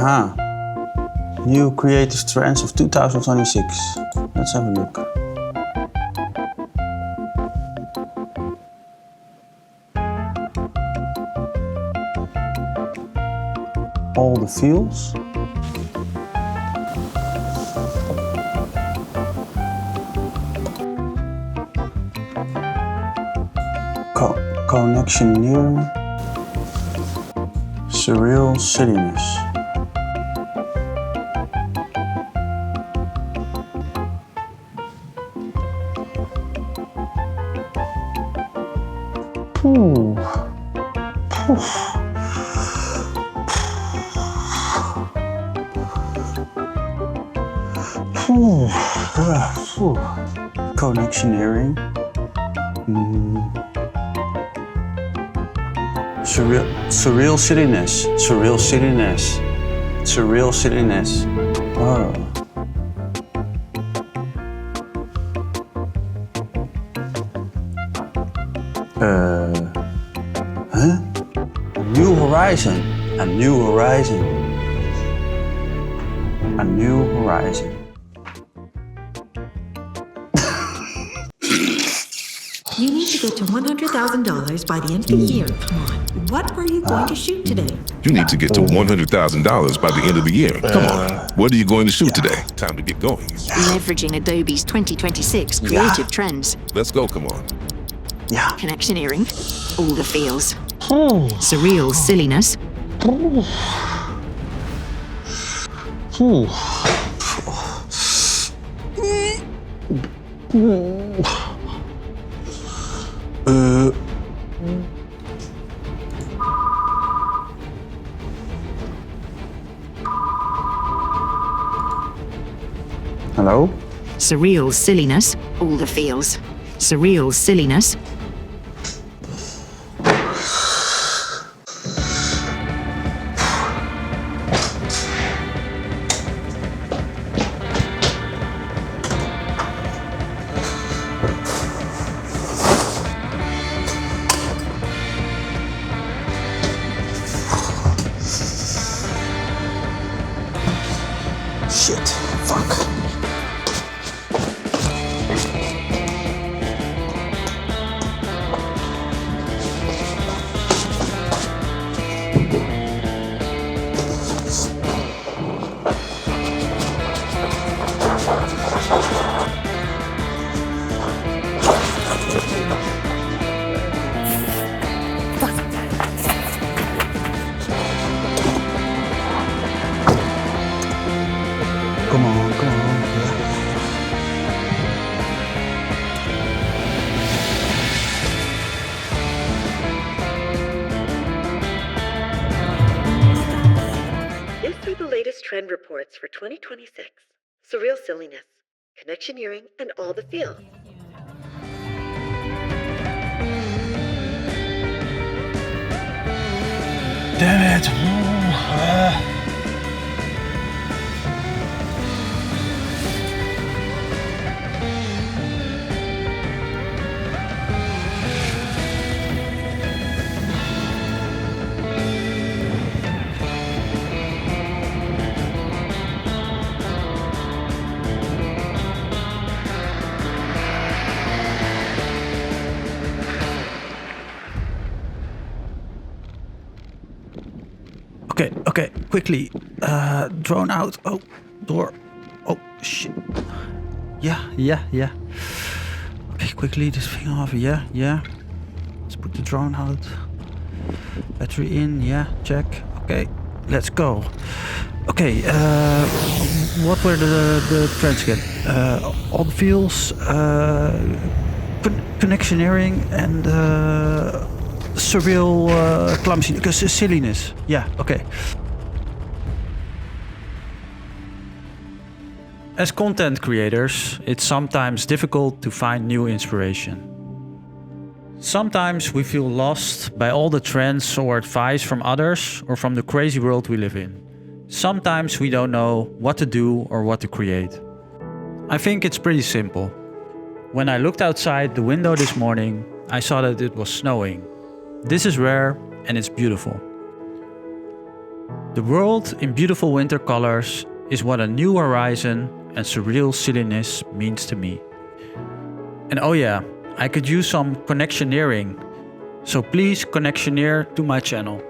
Aha. New creative trends of 2026. Let's have a look. All the fields. Connection near. Surreal silliness. Ooh. Connectioneering. Surreal silliness. Surreal silliness. Surreal silliness. Oh. Huh? A new horizon. A new horizon. A new horizon. You need to get to $100,000 by the end of the year. Come on. What are you going to shoot today? You need to get to $100,000 by the end of the year. Come on. What are you going to shoot today? Time to get going. Leveraging Adobe's 2026 creative trends. Let's go, come on. Yeah. Connectioneering. All the feels. Surreal silliness. Hello? Surreal silliness. All the feels. Surreal silliness. Shit. Fuck. Come on, come on. These are the latest trend reports for 2026. Surreal silliness, connectioneering, and all the feels. Damn it. Okay, quickly. Drone out. Oh, door. Oh, shit. Yeah. Okay, quickly, this thing off. Yeah. Let's put the drone out. Battery in, yeah, check. Okay, let's go. Okay, what were the trends again? All the fields, connectioneering, and surreal clumsy, silliness. Yeah, okay. As content creators, it's sometimes difficult to find new inspiration. Sometimes we feel lost by all the trends or advice from others or from the crazy world we live in. Sometimes we don't know what to do or what to create. I think it's pretty simple. When I looked outside the window this morning, I saw that it was snowing. This is rare and it's beautiful. The world in beautiful winter colors is what a new horizon and surreal silliness means to me. And oh yeah, I could use some connectioneering, so please connectioneer to my channel.